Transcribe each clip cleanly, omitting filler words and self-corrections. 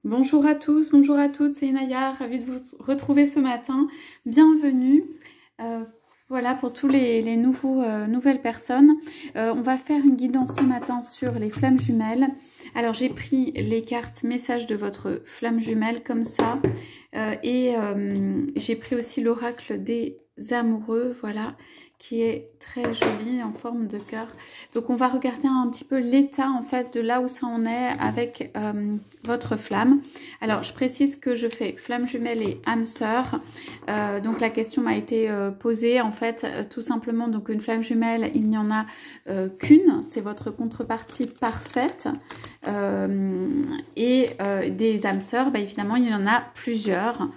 Bonjour à tous, bonjour à toutes, c'est Inaya, ravie de vous retrouver ce matin. Bienvenue. Voilà pour tous les nouvelles personnes. On va faire une guidance ce matin sur les flammes jumelles. Alors j'ai pris les cartes messages de votre flamme jumelle comme ça. J'ai pris aussi l'oracle des amoureux, voilà, qui est très joli en forme de cœur. Donc on va regarder un petit peu l'état en fait de là où ça en est avec votre flamme. Alors je précise que je fais flamme jumelle et âme sœur. Donc la question m'a été posée en fait tout simplement, donc une flamme jumelle il n'y en a qu'une, c'est votre contrepartie parfaite. Des âmes sœurs, bah, évidemment il y en a plusieurs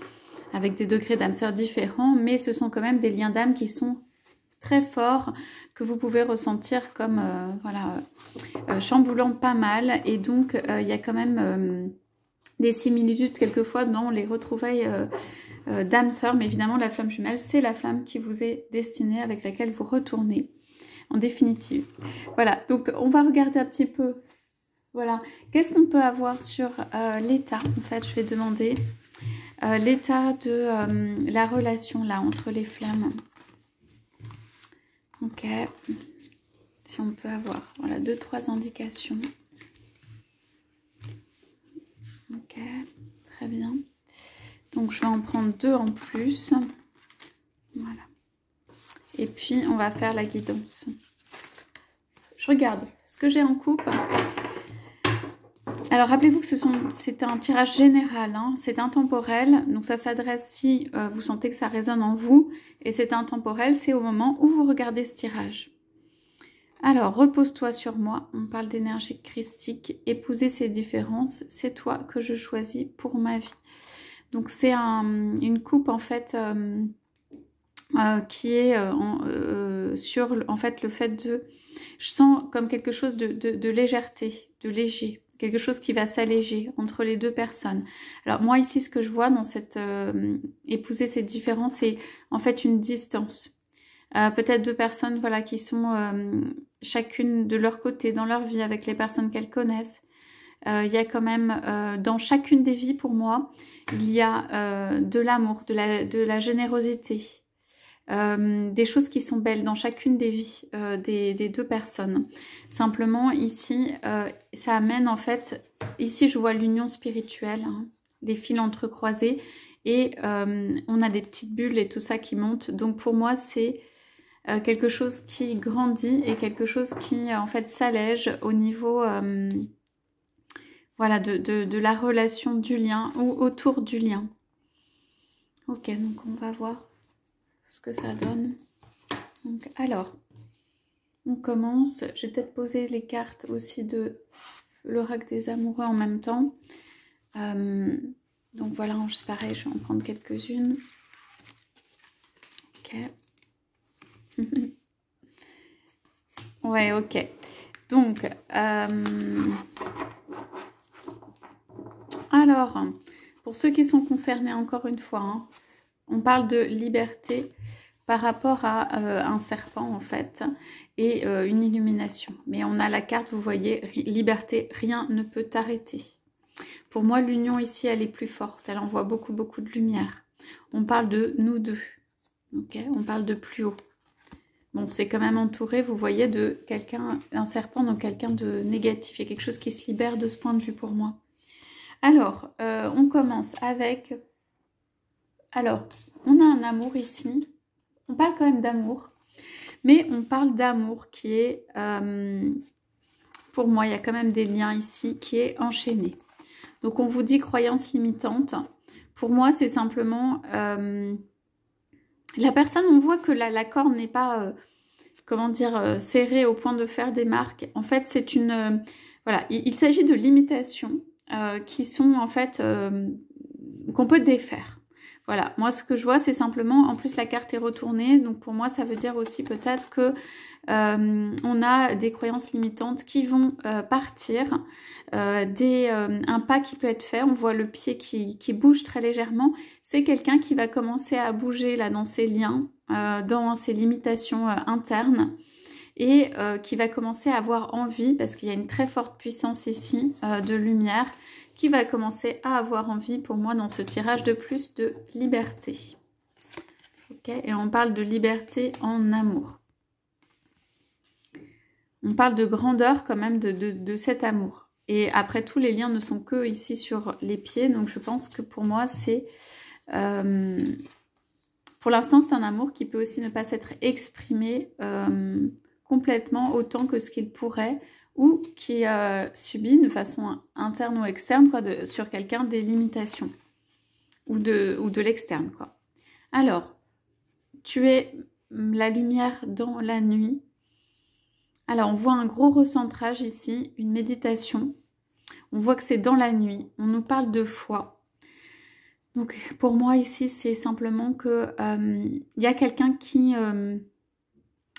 avec des degrés d'âme sœur différents, mais ce sont quand même des liens d'âme qui sont très forts, que vous pouvez ressentir comme chamboulant pas mal. Et donc il y a quand même des similitudes quelquefois dans les retrouvailles d'âme sœur, mais évidemment la flamme jumelle c'est la flamme qui vous est destinée, avec laquelle vous retournez en définitive. Voilà, donc on va regarder un petit peu, voilà, qu'est-ce qu'on peut avoir sur l'état. En fait je vais demander l'état de la relation là entre les flammes. Ok, si on peut avoir, voilà, 2-3 indications. Ok, très bien. Donc je vais en prendre 2 en plus. Voilà. Et puis on va faire la guidance. Je regarde ce que j'ai en coupe. Alors rappelez-vous que c'est un tirage général, hein, c'est intemporel, donc ça s'adresse si vous sentez que ça résonne en vous, et c'est intemporel, c'est au moment où vous regardez ce tirage. Alors, repose-toi sur moi, on parle d'énergie christique, épouser ces différences, c'est toi que je choisis pour ma vie. Donc c'est une coupe en fait qui est sur en fait le fait de... Je sens comme quelque chose de légèreté, de léger. Quelque chose qui va s'alléger entre les deux personnes. Alors moi ici, ce que je vois dans cette épouser cette différence, c'est en fait une distance. Peut-être 2 personnes, voilà, qui sont chacune de leur côté dans leur vie avec les personnes qu'elles connaissent. Il y a quand même dans chacune des vies, pour moi, il y a de l'amour, de la générosité. Des choses qui sont belles dans chacune des vies des 2 personnes. Simplement ici, ça amène en fait, ici je vois l'union spirituelle, hein, des fils entrecroisés, et on a des petites bulles et tout ça qui monte. Donc pour moi c'est quelque chose qui grandit et quelque chose qui en fait s'allège au niveau voilà, de la relation, du lien ou autour du lien. Ok, donc on va voir ce que ça donne. Donc, alors, on commence. Je vais peut-être poser les cartes aussi de l'oracle des amoureux en même temps. Donc voilà, c'est pareil, je vais en prendre quelques-unes. Ok. Ouais, ok. Donc, alors, pour ceux qui sont concernés, encore une fois, hein, on parle de liberté par rapport à un serpent en fait et une illumination. Mais on a la carte, vous voyez, liberté, rien ne peut t'arrêter. Pour moi, l'union ici, elle est plus forte. Elle envoie beaucoup, beaucoup de lumière. On parle de nous deux. Ok, on parle de plus haut. Bon, c'est quand même entouré, vous voyez, de quelqu'un, un serpent, donc quelqu'un de négatif. Il y a quelque chose qui se libère de ce point de vue pour moi. Alors, on commence avec... Alors, on a un amour ici. On parle quand même d'amour, mais on parle d'amour qui est, pour moi, il y a quand même des liens ici qui est enchaîné. Donc, on vous dit croyance limitante. Pour moi, c'est simplement... la personne, on voit que la corde n'est pas, comment dire, serrée au point de faire des marques. En fait, c'est une... voilà, il s'agit de limitations qui sont, en fait, qu'on peut défaire. Voilà, moi ce que je vois c'est simplement, en plus la carte est retournée, donc pour moi ça veut dire aussi peut-être que on a des croyances limitantes qui vont partir, un pas qui peut être fait, on voit le pied qui bouge très légèrement, c'est quelqu'un qui va commencer à bouger là dans ses liens, dans ses limitations internes, et qui va commencer à avoir envie, parce qu'il y a une très forte puissance ici de lumière, qui va commencer à avoir envie pour moi dans ce tirage de plus de liberté. Ok, et on parle de liberté en amour. On parle de grandeur quand même de cet amour. Et après, tous les liens ne sont que ici sur les pieds. Donc, je pense que pour moi, c'est... pour l'instant, c'est un amour qui peut aussi ne pas s'être exprimé complètement autant que ce qu'il pourrait, ou qui subit de façon interne ou externe, quoi, sur quelqu'un, des limitations. Ou de l'externe, quoi. Alors, tu es la lumière dans la nuit. Alors, on voit un gros recentrage ici, une méditation. On voit que c'est dans la nuit. On nous parle de foi. Donc, pour moi, ici, c'est simplement que y a quelqu'un qui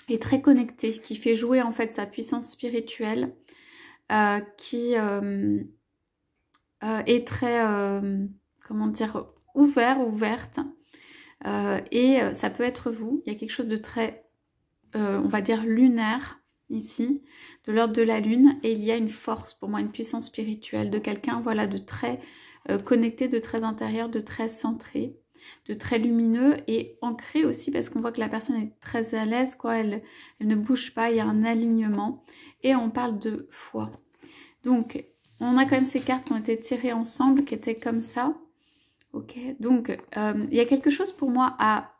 est très connecté, qui fait jouer, en fait, sa puissance spirituelle, qui est très, comment dire, ouverte. Et ça peut être vous. Il y a quelque chose de très, on va dire, lunaire, ici, de l'ordre de la lune, et il y a une force, pour moi, une puissance spirituelle de quelqu'un, voilà, de très connecté, de très intérieur, de très centré, de très lumineux et ancré aussi, parce qu'on voit que la personne est très à l'aise, quoi, elle ne bouge pas, il y a un alignement, et on parle de foi. Donc, on a quand même ces cartes qui ont été tirées ensemble, qui étaient comme ça, ok, donc, il y a quelque chose pour moi à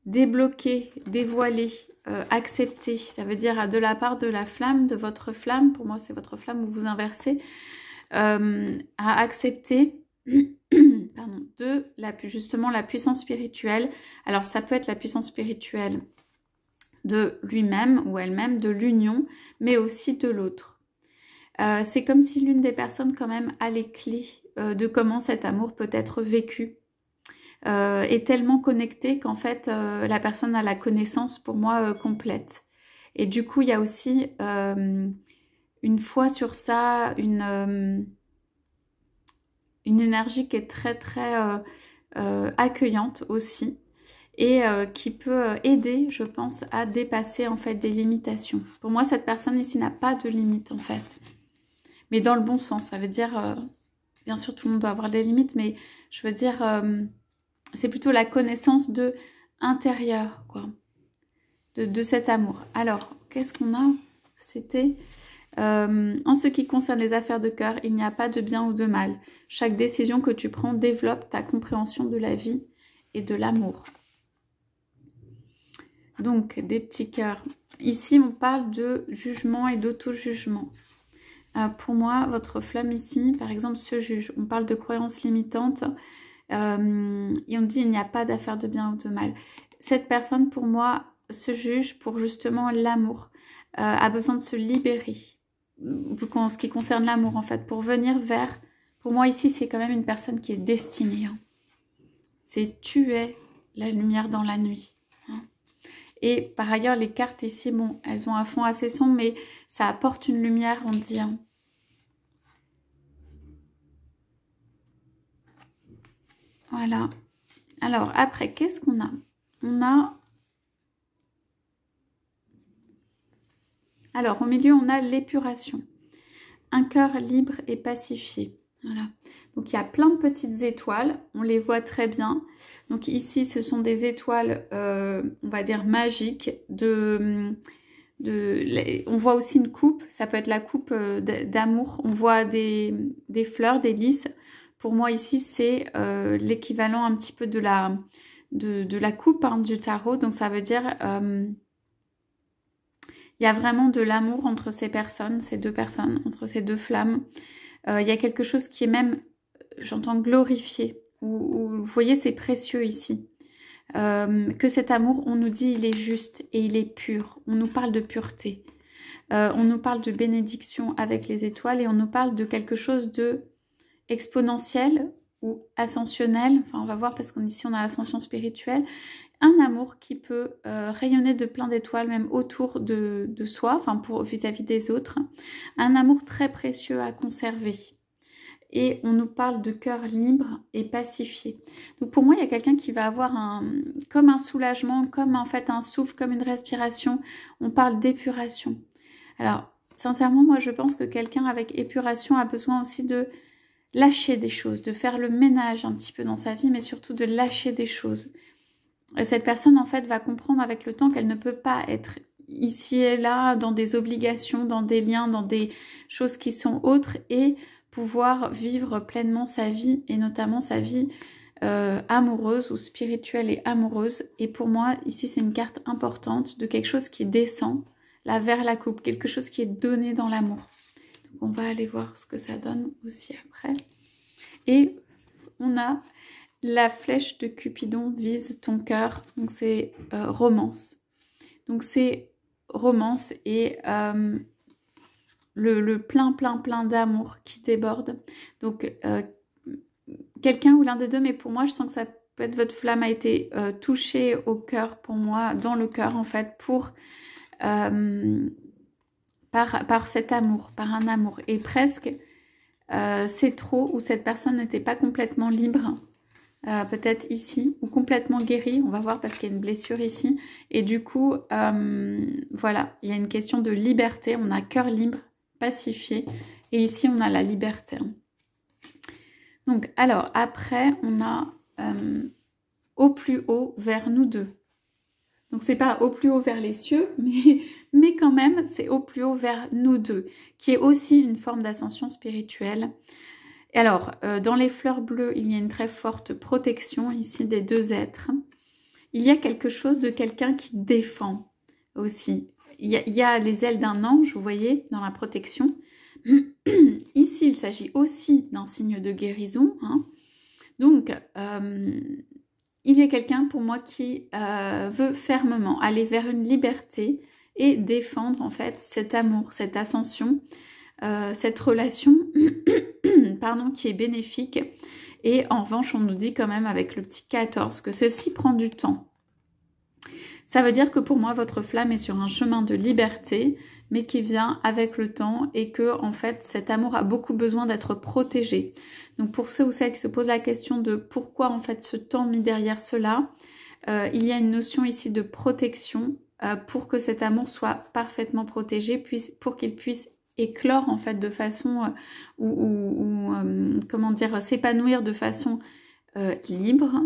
débloquer, dévoiler, accepter, ça veut dire de la part de la flamme, de votre flamme, pour moi c'est votre flamme où vous inversez, à accepter pardon, justement la puissance spirituelle. Alors ça peut être la puissance spirituelle de lui-même ou elle-même, de l'union, mais aussi de l'autre. C'est comme si l'une des personnes quand même a les clés de comment cet amour peut être vécu. Est tellement connecté qu'en fait la personne a la connaissance pour moi complète, et du coup il y a aussi une foi sur ça, une énergie qui est très très accueillante aussi, et qui peut aider, je pense, à dépasser en fait des limitations. Pour moi cette personne ici n'a pas de limite en fait, mais dans le bon sens, ça veut dire bien sûr tout le monde doit avoir des limites, mais je veux dire c'est plutôt la connaissance de intérieur, quoi, de cet amour. Alors, qu'est-ce qu'on a? C'était en ce qui concerne les affaires de cœur, il n'y a pas de bien ou de mal. Chaque décision que tu prends développe ta compréhension de la vie et de l'amour. Donc, des petits cœurs. Ici, on parle de jugement et d'auto-jugement. Pour moi, votre flamme ici, par exemple, se juge. On parle de croyances limitantes. Et on dit il n'y a pas d'affaire de bien ou de mal. Cette personne pour moi se juge pour justement l'amour, a besoin de se libérer en ce qui concerne l'amour en fait, pour venir vers, pour moi ici c'est quand même une personne qui est destinée, hein. C'est tu es la lumière dans la nuit, hein. Et par ailleurs les cartes ici, bon, elles ont un fond assez sombre, mais ça apporte une lumière, on dit, hein. Voilà. Alors, après, qu'est-ce qu'on a? On a... Alors, au milieu, on a l'épuration. Un cœur libre et pacifié. Voilà. Donc, il y a plein de petites étoiles. On les voit très bien. Donc, ici, ce sont des étoiles, on va dire, magiques. On voit aussi une coupe. Ça peut être la coupe d'amour. On voit des fleurs, des lys. Pour moi, ici, c'est l'équivalent un petit peu de la coupe, hein, du tarot. Donc, ça veut dire il y a vraiment de l'amour entre ces personnes, ces deux personnes, entre ces deux flammes. Il y a quelque chose qui est même, j'entends, glorifié. Où, vous voyez, c'est précieux ici. Que cet amour, on nous dit, il est juste et il est pur. On nous parle de pureté. On nous parle de bénédiction avec les étoiles, et on nous parle de quelque chose de exponentiel ou ascensionnel, enfin on va voir parce qu'ici on a l'ascension spirituelle, un amour qui peut rayonner de plein d'étoiles même autour de soi, enfin vis-à-vis des autres, un amour très précieux à conserver. Et on nous parle de cœur libre et pacifié. Donc pour moi il y a quelqu'un qui va avoir comme un soulagement, comme en fait un souffle, comme une respiration. On parle d'épuration. Alors sincèrement, moi, je pense que quelqu'un avec épuration a besoin aussi de lâcher des choses, de faire le ménage un petit peu dans sa vie, mais surtout de lâcher des choses. Et cette personne, en fait, va comprendre avec le temps qu'elle ne peut pas être ici et là, dans des obligations, dans des liens, dans des choses qui sont autres, et pouvoir vivre pleinement sa vie, et notamment sa vie amoureuse ou spirituelle et amoureuse. Et pour moi, ici, c'est une carte importante de quelque chose qui descend là vers la coupe, quelque chose qui est donné dans l'amour. Donc, on va aller voir ce que ça donne aussi après. Et on a la flèche de Cupidon vise ton cœur, donc c'est romance. Donc c'est romance et le plein d'amour qui déborde. Donc quelqu'un ou l'un des deux, mais pour moi je sens que ça peut être votre flamme a été touchée au cœur pour moi, dans le cœur en fait, pour par cet amour, par un amour. Et presque c'est trop, ou cette personne n'était pas complètement libre. Peut-être ici, ou complètement guérie, on va voir parce qu'il y a une blessure ici, et du coup, voilà, il y a une question de liberté, on a cœur libre, pacifié, et ici on a la liberté. Donc, alors, après, on a au plus haut vers nous deux. Donc, c'est pas au plus haut vers les cieux, mais quand même, c'est au plus haut vers nous deux, qui est aussi une forme d'ascension spirituelle. Et alors, dans les fleurs bleues, il y a une très forte protection ici des deux êtres. Il y a quelque chose de quelqu'un qui défend aussi. Il y a les ailes d'un ange, vous voyez, dans la protection. Ici, il s'agit aussi d'un signe de guérison. Hein. Donc, il y a quelqu'un pour moi qui veut fermement aller vers une liberté et défendre en fait cet amour, cette ascension, cette relation pardon, qui est bénéfique. Et en revanche, on nous dit quand même avec le petit 14 que ceci prend du temps. Ça veut dire que pour moi, votre flamme est sur un chemin de liberté, mais qui vient avec le temps et que en fait, cet amour a beaucoup besoin d'être protégé. Donc pour ceux ou celles qui se posent la question de pourquoi en fait ce temps mis derrière cela, il y a une notion ici de protection pour que cet amour soit parfaitement protégé, pour qu'il puisse éclore en fait de façon comment dire, s'épanouir de façon libre.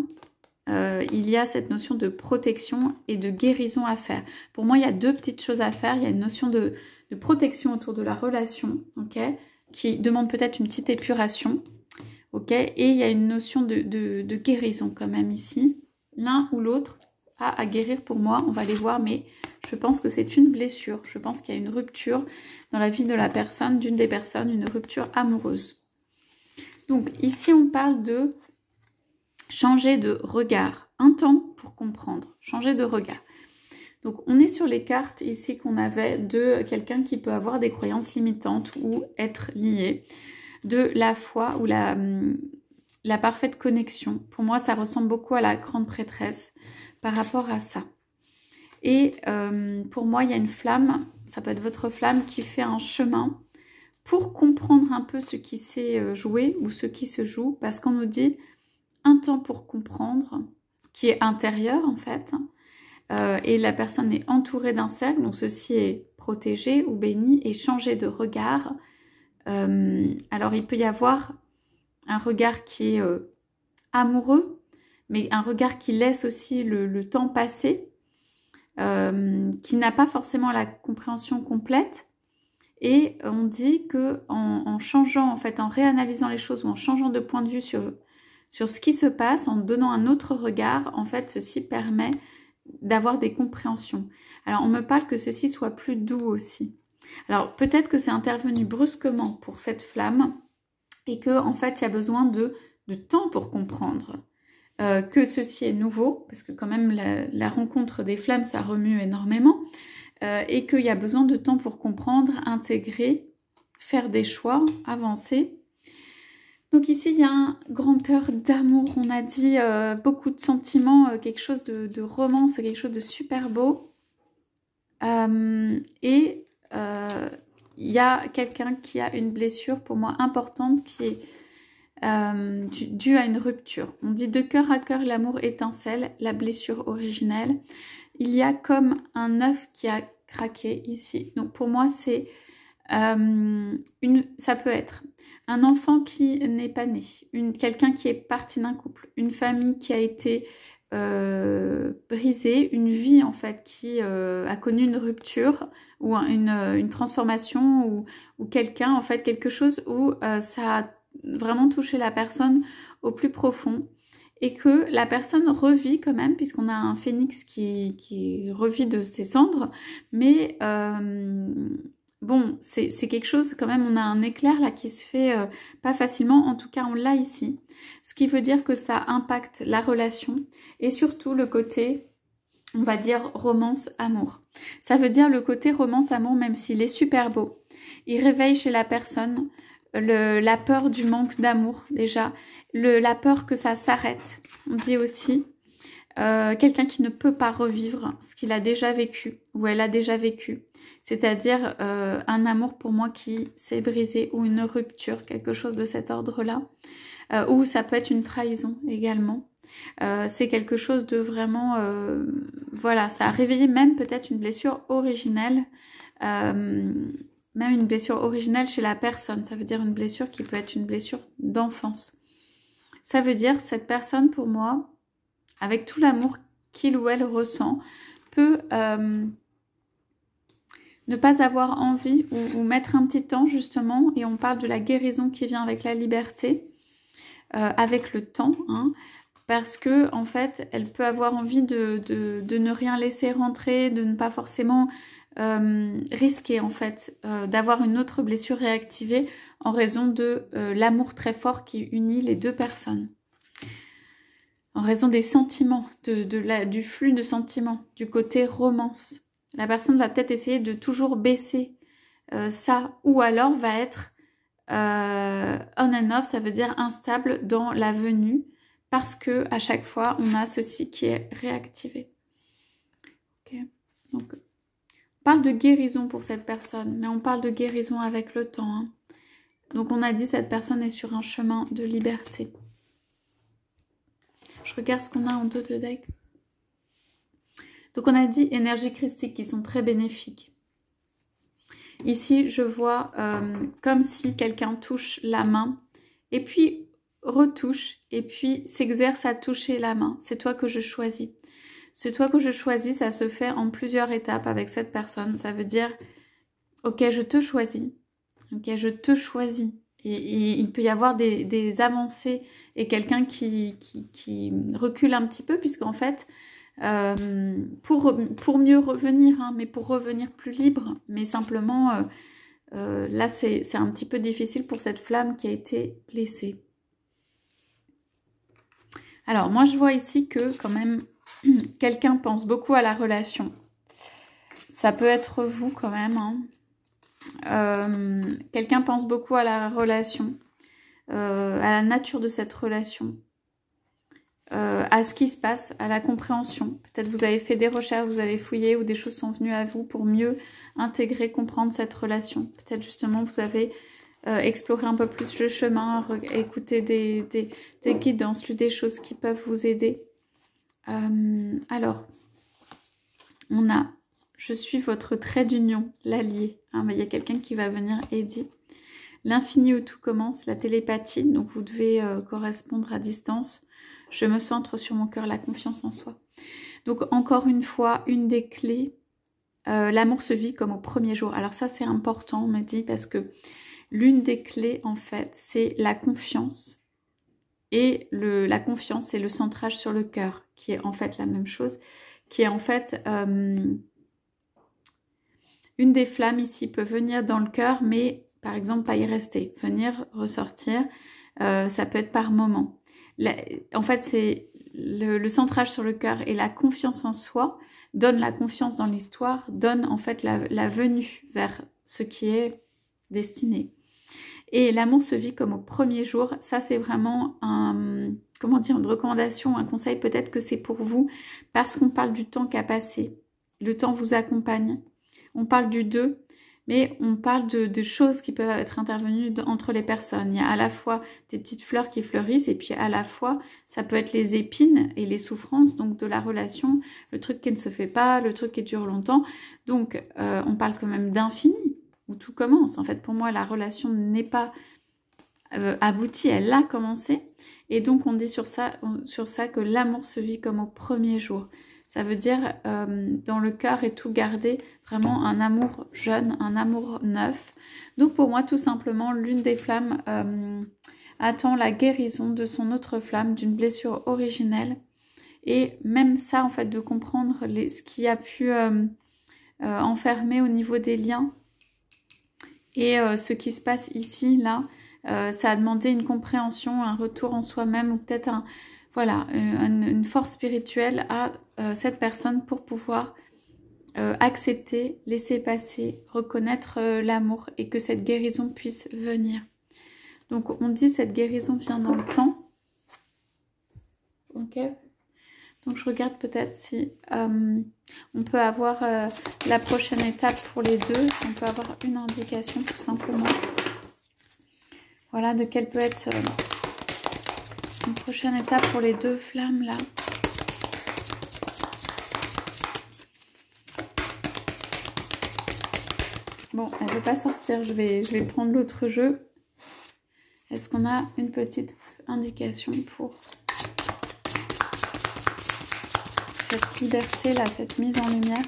Il y a cette notion de protection et de guérison à faire. Pour moi, il y a deux petites choses à faire. Il y a une notion de protection autour de la relation, ok, qui demande peut-être une petite épuration, ok, et il y a une notion de guérison quand même ici. L'un ou l'autre a à guérir pour moi, on va les voir, mais je pense que c'est une blessure. Je pense qu'il y a une rupture dans la vie de la personne, d'une des personnes, une rupture amoureuse. Donc ici, on parle de changer de regard. Un temps pour comprendre. Changer de regard. Donc on est sur les cartes ici qu'on avait de quelqu'un qui peut avoir des croyances limitantes ou être lié. De la foi ou la parfaite connexion. Pour moi, ça ressemble beaucoup à la grande prêtresse par rapport à ça. Et pour moi, il y a une flamme, ça peut être votre flamme, qui fait un chemin pour comprendre un peu ce qui s'est joué ou ce qui se joue. Parce qu'on nous dit un temps pour comprendre, qui est intérieur en fait. Et la personne est entourée d'un cercle, donc ceci est protégé ou béni, et changer de regard. Alors il peut y avoir un regard qui est amoureux, mais un regard qui laisse aussi le temps passer. Qui n'a pas forcément la compréhension complète, et on dit que en changeant en fait, en réanalysant les choses ou en changeant de point de vue sur ce qui se passe, en donnant un autre regard, en fait ceci permet d'avoir des compréhensions. Alors on me parle que ceci soit plus doux aussi. Alors peut-être que c'est intervenu brusquement pour cette flamme et que en fait il y a besoin de temps pour comprendre. Que ceci est nouveau, parce que quand même la rencontre des flammes, ça remue énormément, et qu'il y a besoin de temps pour comprendre, intégrer, faire des choix, avancer. Donc ici, il y a un grand cœur d'amour, on a dit beaucoup de sentiments, quelque chose de romance, quelque chose de super beau. Et il y a quelqu'un qui a une blessure, pour moi, importante, qui est dû à une rupture. On dit de cœur à cœur, l'amour étincelle, la blessure originelle. Il y a comme un œuf qui a craqué ici. Donc pour moi, c'est Ça peut être un enfant qui n'est pas né, quelqu'un qui est parti d'un couple, une famille qui a été brisée, une vie en fait qui a connu une rupture ou une transformation ou quelqu'un en fait, quelque chose où ça a vraiment touché la personne au plus profond et que la personne revit quand même, puisqu'on a un phénix qui revit de ses cendres, mais bon, c'est quelque chose quand même, on a un éclair là qui se fait pas facilement, en tout cas on l'a ici, ce qui veut dire que ça impacte la relation et surtout le côté, on va dire, romance-amour. Ça veut dire le côté romance-amour, même s'il est super beau, il réveille chez la personne la peur du manque d'amour déjà, la peur que ça s'arrête. On dit aussi quelqu'un qui ne peut pas revivre ce qu'il a déjà vécu ou elle a déjà vécu. C'est-à-dire un amour pour moi qui s'est brisé ou une rupture, quelque chose de cet ordre-là. Ou ça peut être une trahison également. C'est quelque chose de vraiment... voilà, ça a réveillé même peut-être une blessure originelle. Même une blessure originelle chez la personne. Ça veut dire une blessure qui peut être une blessure d'enfance. Ça veut dire cette personne, pour moi, avec tout l'amour qu'il ou elle ressent, peut ne pas avoir envie ou mettre un petit temps, justement, et on parle de la guérison qui vient avec la liberté, avec le temps, hein, parce que en fait, elle peut avoir envie de ne rien laisser rentrer, de ne pas forcément... risquer en fait d'avoir une autre blessure réactivée en raison de l'amour très fort qui unit les deux personnes, en raison des sentiments, du flux de sentiments, du côté romance. La personne va peut-être essayer de toujours baisser ça, ou alors va être on and off, ça veut dire instable dans la venue, parce que à chaque fois on a ceci qui est réactivé. Ok, donc on parle de guérison pour cette personne, mais on parle de guérison avec le temps. Hein. Donc on a dit cette personne est sur un chemin de liberté. Je regarde ce qu'on a en dos de deck. Donc on a dit énergie christique qui sont très bénéfiques. Ici je vois comme si quelqu'un touche la main et puis retouche et puis s'exerce à toucher la main. C'est toi que je choisis. C'est toi que je choisis, ça se fait en plusieurs étapes avec cette personne. Ça veut dire, ok, je te choisis. Ok, je te choisis. Et il peut y avoir des avancées et quelqu'un qui recule un petit peu, puisqu'en fait, pour mieux revenir, hein, mais pour revenir plus libre, mais simplement, là, c'est un petit peu difficile pour cette flamme qui a été blessée. Alors, moi, je vois ici que, quand même, quelqu'un pense beaucoup à la relation. Ça peut être vous quand même. Hein. Quelqu'un pense beaucoup à la relation, à la nature de cette relation, à ce qui se passe, à la compréhension. Peut-être vous avez fait des recherches, vous avez fouillé ou des choses sont venues à vous pour mieux intégrer, comprendre cette relation. Peut-être justement vous avez exploré un peu plus le chemin, écouté des guidances, lu des choses qui peuvent vous aider. Alors, on a « Je suis votre trait d'union, l'allié ». Hein, il y a quelqu'un qui va venir aider. L'infini où tout commence, la télépathie. Donc, vous devez correspondre à distance. Je me centre sur mon cœur, la confiance en soi. Donc, encore une fois, une des clés, l'amour se vit comme au premier jour. Alors ça, c'est important, on me dit, parce que l'une des clés, en fait, c'est la confiance. Et la confiance et le centrage sur le cœur, qui est en fait la même chose, qui est en fait une des flammes ici peut venir dans le cœur, mais par exemple pas y rester, venir ressortir, ça peut être par moment. En fait, c'est le centrage sur le cœur et la confiance en soi donne la confiance dans l'histoire, donne en fait la venue vers ce qui est destiné. Et l'amour se vit comme au premier jour. Ça, c'est vraiment comment dire, une recommandation, un conseil. Peut-être que c'est pour vous parce qu'on parle du temps qui a passé. Le temps vous accompagne. On parle du deux, mais on parle de choses qui peuvent être intervenues entre les personnes. Il y a à la fois des petites fleurs qui fleurissent et puis à la fois, ça peut être les épines et les souffrances donc de la relation, le truc qui ne se fait pas, le truc qui dure longtemps. Donc, on parle quand même d'infini. où tout commence. En fait, pour moi, la relation n'est pas aboutie, elle a commencé. Et donc, on dit sur ça que l'amour se vit comme au premier jour. Ça veut dire dans le cœur est tout gardé, vraiment un amour jeune, un amour neuf. Donc pour moi, tout simplement, l'une des flammes attend la guérison de son autre flamme, d'une blessure originelle. Et même ça, en fait, de comprendre ce qui a pu enfermer au niveau des liens. Et ce qui se passe ici, là, ça a demandé une compréhension, un retour en soi-même ou peut-être une force spirituelle à cette personne pour pouvoir accepter, laisser passer, reconnaître l'amour et que cette guérison puisse venir. Donc on dit cette guérison vient dans le temps. Ok. Donc je regarde peut-être si on peut avoir la prochaine étape pour les deux, si on peut avoir une indication tout simplement. Voilà de quelle peut être une prochaine étape pour les deux flammes là. Bon, elle ne veut pas sortir, je vais prendre l'autre jeu. Est-ce qu'on a une petite indication pour cette liberté là, cette mise en lumière?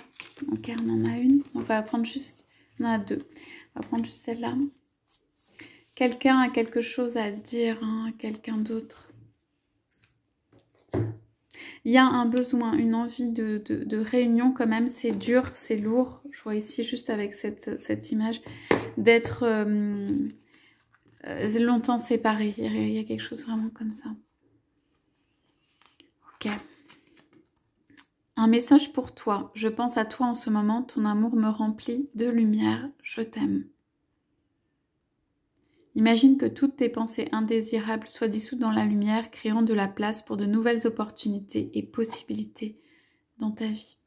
Ok, on en a une. On va prendre juste, on en a deux. On va prendre juste celle-là. Quelqu'un a quelque chose à dire, hein, quelqu'un d'autre. Il y a un besoin, une envie de réunion quand même. C'est dur, c'est lourd. Je vois ici juste avec cette image d'être longtemps séparés. Il y a quelque chose vraiment comme ça. Ok. Un message pour toi. Je pense à toi en ce moment. Ton amour me remplit de lumière. Je t'aime. Imagine que toutes tes pensées indésirables soient dissoutes dans la lumière, créant de la place pour de nouvelles opportunités et possibilités dans ta vie.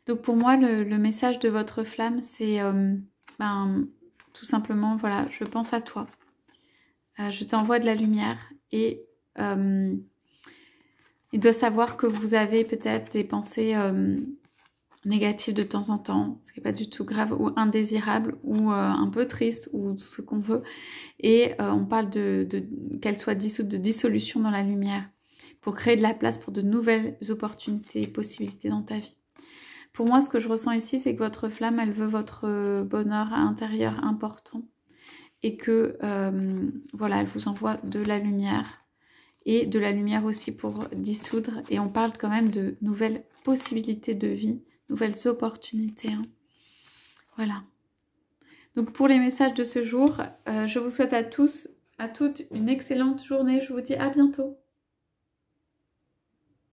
Donc pour moi, le message de votre flamme, c'est tout simplement, voilà, je pense à toi. Je t'envoie de la lumière et il doit savoir que vous avez peut-être des pensées négatives de temps en temps, ce qui n'est pas du tout grave ou indésirable ou un peu triste ou ce qu'on veut. Et on parle qu'elle soit dissoute, de dissolution dans la lumière pour créer de la place pour de nouvelles opportunités et possibilités dans ta vie. Pour moi, ce que je ressens ici, c'est que votre flamme, elle veut votre bonheur intérieur important et que, voilà, elle vous envoie de la lumière et de la lumière aussi pour dissoudre. Et on parle quand même de nouvelles possibilités de vie, nouvelles opportunités. Hein. Voilà. Donc pour les messages de ce jour, je vous souhaite à tous, à toutes une excellente journée. Je vous dis à bientôt.